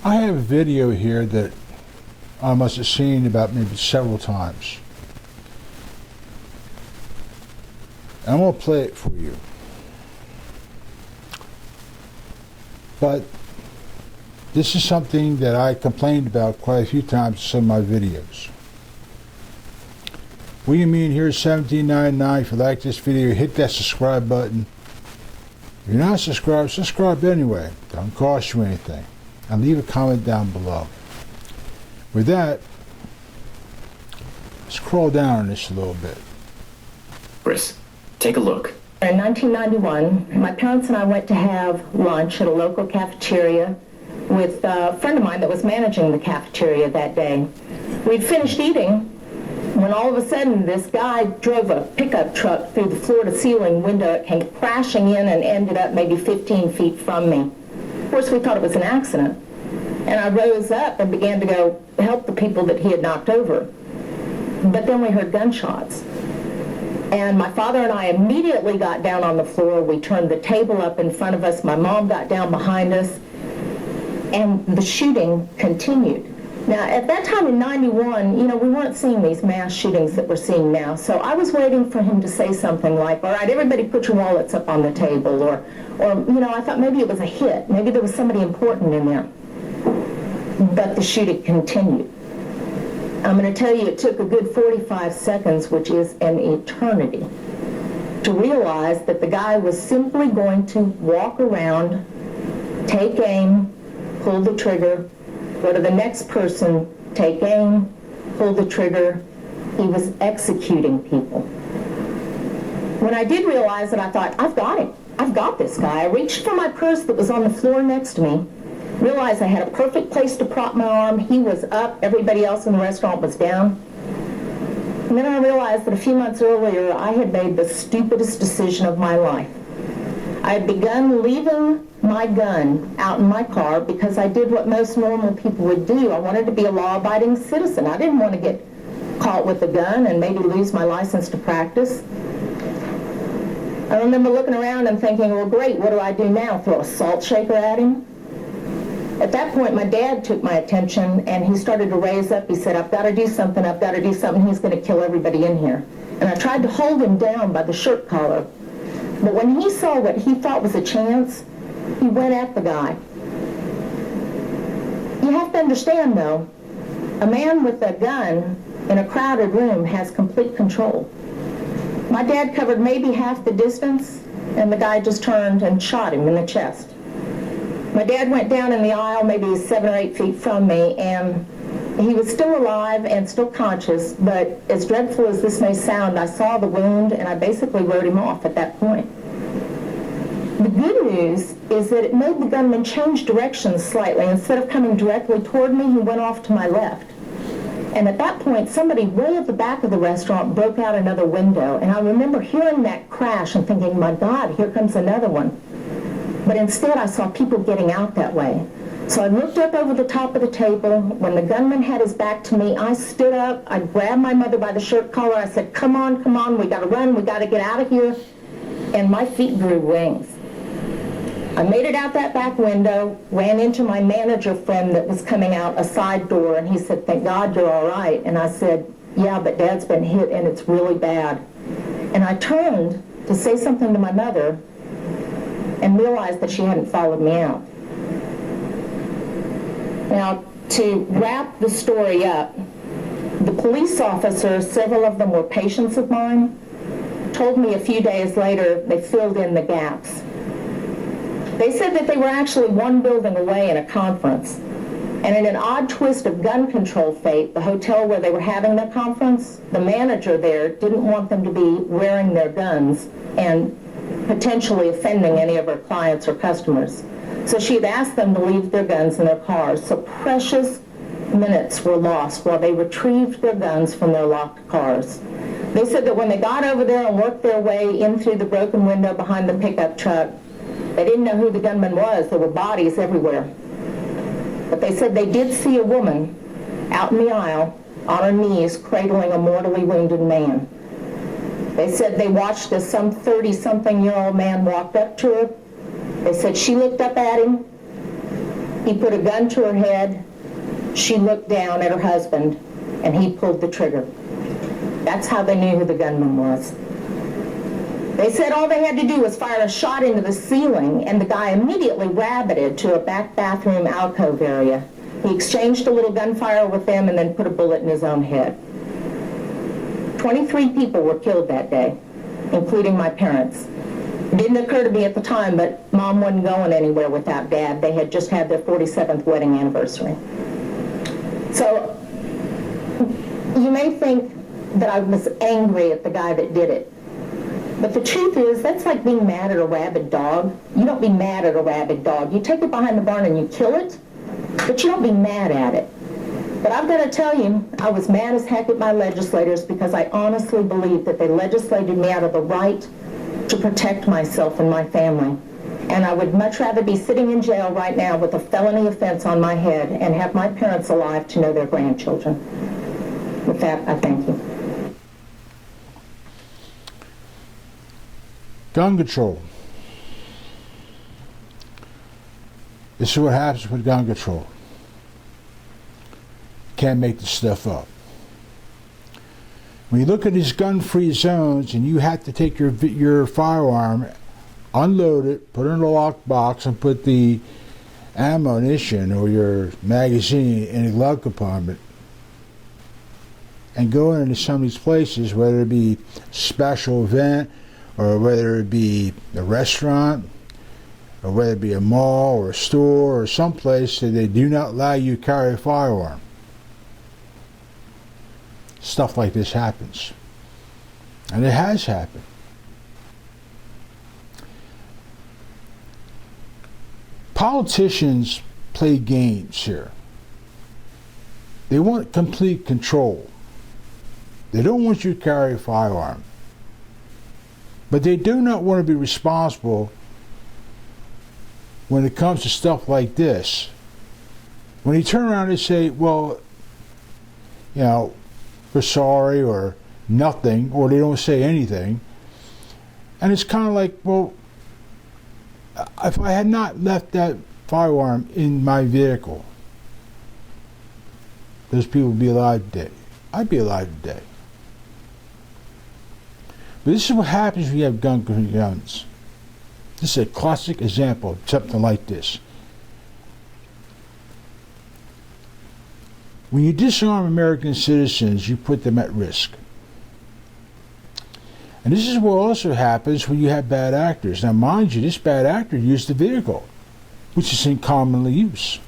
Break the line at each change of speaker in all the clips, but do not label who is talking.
I have a video here that I must have seen about maybe several times. And I'm going to play it for you. But this is something that I complained about quite a few times in some of my videos. We mean here $17.99. If you like this video, hit that subscribe button. If you're not subscribed, subscribe anyway. Don't cost you anything. And leave a comment down below. With that, let's crawl down on this a little bit.
Chris, take a look.
In 1991, my parents and I went to have lunch at a local cafeteria with a friend of mine that was managing the cafeteria that day. We'd finished eating when all of a sudden this guy drove a pickup truck through the floor-to-ceiling window. It came crashing in and ended up maybe 15 feet from me. Of course, we thought it was an accident. And I rose up and began to go help the people that he had knocked over. But then we heard gunshots. And my father and I immediately got down on the floor. We turned the table up in front of us. My mom got down behind us. And the shooting continued. Now, at that time in 91, we weren't seeing these mass shootings that we're seeing now. So I was waiting for him to say something like, all right, everybody put your wallets up on the table. Or I thought maybe it was a hit. Maybe there was somebody important in there. But the shooting continued. I'm going to tell you it took a good 45 seconds, which is an eternity, to realize that the guy was simply going to walk around, take aim, pull the trigger, go to the next person, take aim, pull the trigger. He was executing people. When I did realize it, I thought, I've got him. I've got this guy. I reached for my purse that was on the floor next to me, realized I had a perfect place to prop my arm. He was up. Everybody else in the restaurant was down. And then I realized that a few months earlier, I had made the stupidest decision of my life. I had begun leaving my gun out in my car because I did what most normal people would do. I wanted to be a law-abiding citizen. I didn't want to get caught with a gun and maybe lose my license to practice. I remember looking around and thinking, well, great, what do I do now? Throw a salt shaker at him? At that point, my dad took my attention, and he started to raise up. He said, I've got to do something. I've got to do something. He's going to kill everybody in here. And I tried to hold him down by the shirt collar. But when he saw what he thought was a chance, he went at the guy. You have to understand, though, a man with a gun in a crowded room has complete control. My dad covered maybe half the distance, and the guy just turned and shot him in the chest. My dad went down in the aisle maybe 7 or 8 feet from me, and he was still alive and still conscious, but as dreadful as this may sound, I saw the wound, and I basically wrote him off at that point. The good news is that it made the gunman change directions slightly. Instead of coming directly toward me, he went off to my left. And at that point, somebody way at the back of the restaurant broke out another window, and I remember hearing that crash and thinking, my God, here comes another one. But instead, I saw people getting out that way. So I looked up over the top of the table. When the gunman had his back to me, I stood up. I grabbed my mother by the shirt collar. I said, come on, we got to run. We got to get out of here. And my feet grew wings. I made it out that back window, ran into my manager friend that was coming out a side door, and he said, thank God you're all right. And I said, yeah, but Dad's been hit, and it's really bad. And I turned to say something to my mother, and realized that she hadn't followed me out. Now, to wrap the story up, the police officers, several of them were patients of mine, told me a few days later they filled in the gaps. They said that they were actually one building away in a conference. And in an odd twist of gun control fate, the hotel where they were having the conference, the manager there didn't want them to be wearing their guns and potentially offending any of her clients or customers. So she had asked them to leave their guns in their cars. So precious minutes were lost while they retrieved their guns from their locked cars. They said that when they got over there and worked their way in through the broken window behind the pickup truck, they didn't know who the gunman was. There were bodies everywhere. But they said they did see a woman out in the aisle on her knees cradling a mortally wounded man. They said they watched as some 30-something-year-old man walked up to her. They said she looked up at him, He put a gun to her head. She looked down at her husband, and he pulled the trigger. That's how they knew who the gunman was. They said all they had to do was fire a shot into the ceiling, and the guy immediately rabbited to a back bathroom alcove area. He exchanged a little gunfire with them and then put a bullet in his own head. 23 people were killed that day, including my parents. It didn't occur to me at the time, but Mom wasn't going anywhere without Dad. They had just had their 47th wedding anniversary. So you may think that I was angry at the guy that did it. But the truth is, that's like being mad at a rabid dog. You don't be mad at a rabid dog. You take it behind the barn and you kill it, but you don't be mad at it. But I've got to tell you, I was mad as heck at my legislators because I honestly believe that they legislated me out of the right to protect myself and my family. And I would much rather be sitting in jail right now with a felony offense on my head and have my parents alive to know their grandchildren. With that, I thank you.
Gun control. This is what happens with gun control. Can't make this stuff up. When you look at these gun-free zones and you have to take your firearm, unload it, put it in a lockbox, and put the ammunition or your magazine in a glove compartment, and go into some of these places, whether it be a special event, or whether it be a restaurant, or whether it be a mall or a store or someplace that they do not allow you to carry a firearm. Stuff like this happens. And it has happened. Politicians play games here. They want complete control. They don't want you to carry a firearm. But they do not want to be responsible when it comes to stuff like this. When you turn around and say, well, you know, we're sorry or nothing, or they don't say anything. And it's kind of like, well, if I had not left that firearm in my vehicle, those people would be alive today. I'd be alive today. But this is what happens when you have guns. This is a classic example of something like this. When you disarm American citizens, you put them at risk. And this is what also happens when you have bad actors. Now, mind you, this bad actor used the vehicle, which is in commonly use.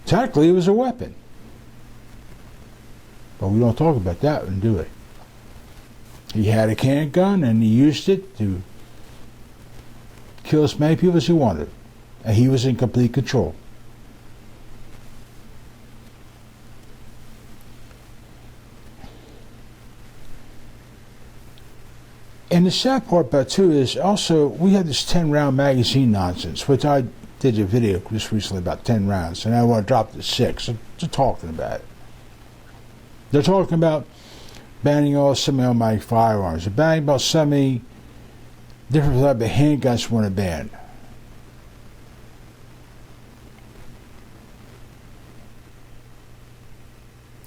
Technically, it was a weapon. But we don't talk about that one, do we? He had a handgun, and he used it to kill as many people as he wanted. And he was in complete control. And the sad part about it too is also we have this 10-round magazine nonsense, which I did a video just recently about 10 rounds, and I want to drop it to 6. So they're talking about it. They're talking about banning all semi-automatic firearms. They're banning about different type of handguns want to ban.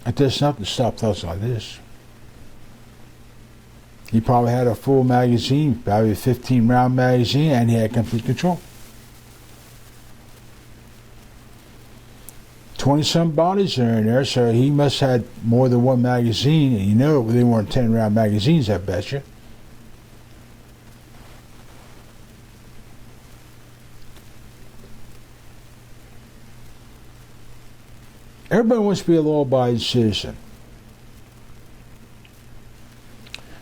It does nothing to stop things like this. He probably had a full magazine, probably a 15-round magazine, and he had complete control. 20-some bodies are in there, so he must have had more than one magazine, and you know they weren't 10-round magazines, I bet you. Everybody wants to be a law-abiding citizen.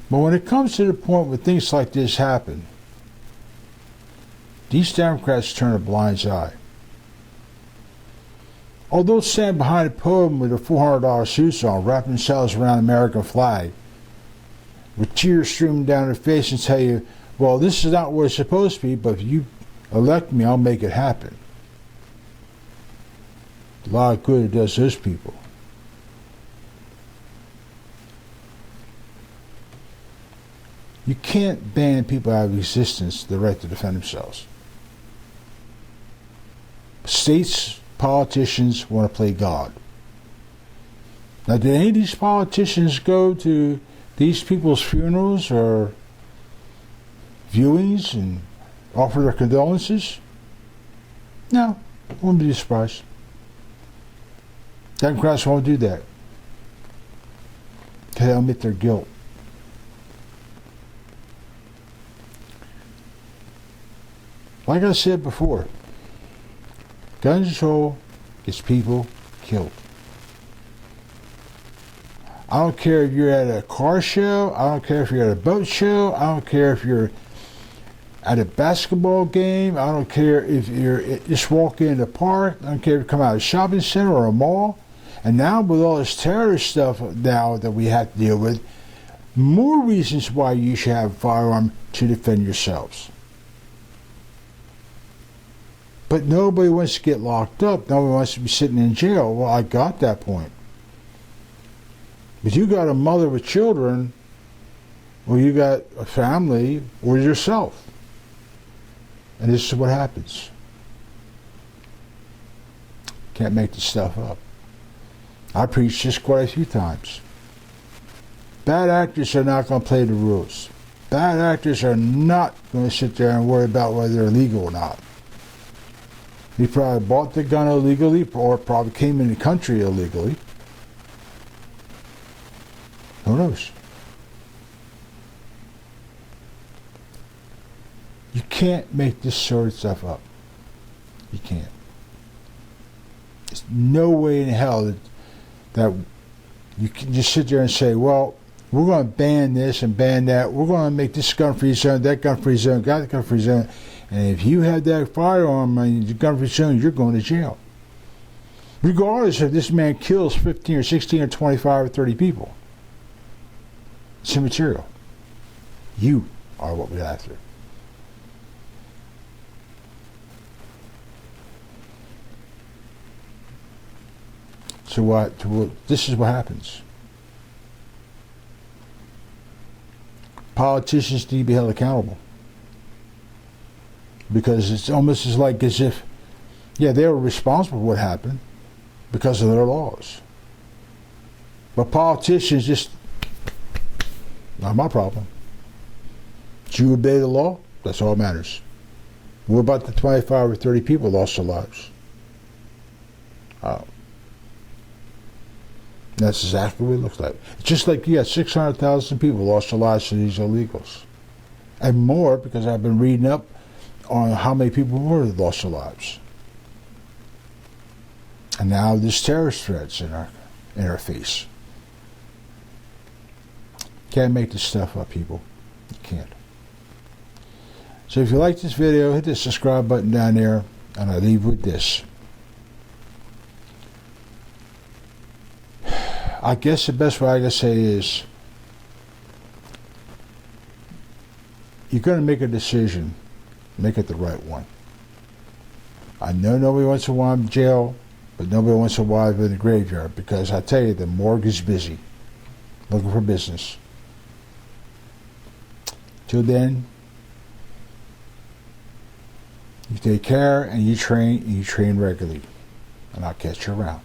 But when it comes to the point where things like this happen, these Democrats turn a blind eye. Or they'll stand behind a podium with their $400 suits on, wrapping themselves around the American flag, with tears streaming down their face and tell you, well, this is not what it's supposed to be, but if you elect me, I'll make it happen. A lot of good it does those people. You can't ban people out of existence the right to defend themselves. States politicians want to play God. Now, did any of these politicians go to these people's funerals or viewings and offer their condolences? No, wouldn't be surprised. Democrats won't do that. They'll admit their guilt. Like I said before, gun control gets people killed. I don't care if you're at a car show. I don't care if you're at a boat show. I don't care if you're at a basketball game. I don't care if you're just walking in the park. I don't care if you come out of a shopping center or a mall. And now with all this terrorist stuff now that we have to deal with, more reasons why you should have a firearm to defend yourselves. But nobody wants to get locked up. Nobody wants to be sitting in jail. Well, I got that point. But you got a mother with children, or you got a family, or yourself. And this is what happens. Can't make this stuff up. I preached this quite a few times. Bad actors are not going to play the rules. Bad actors are not going to sit there and worry about whether they're legal or not. He probably bought the gun illegally, or probably came in the country illegally. Who knows? You can't make this sort of stuff up. You can't. There's no way in hell that you can just sit there and say, well, we're going to ban this and ban that. We're going to make this gun-free zone, that gun-free zone, that gun-free zone. And if you have that firearm in the gun-free zone, you're going to jail. Regardless if this man kills 15 or 16 or 25 or 30 people. It's immaterial. You are what we're after. So this is what happens. Politicians need to be held accountable. Because it's almost as if, yeah, they were responsible for what happened because of their laws. But politicians just, not my problem. Did you obey the law? That's all that matters. What about the 25 or 30 people who lost their lives? That's exactly what it looks like. It's just like you got 600,000 people lost their lives to these illegals. And more, because I've been reading up on how many people more lost their lives. And now there's terrorist threats in our face. Can't make this stuff up, people. You can't. So if you like this video, hit the subscribe button down there, and I leave with this. I guess the best way I can say is, you're going to make a decision. Make it the right one. I know nobody wants to wind up in jail, but nobody wants to wind up in the graveyard, because I tell you, the morgue is busy, looking for business. Till then, you take care and you train regularly. And I'll catch you around.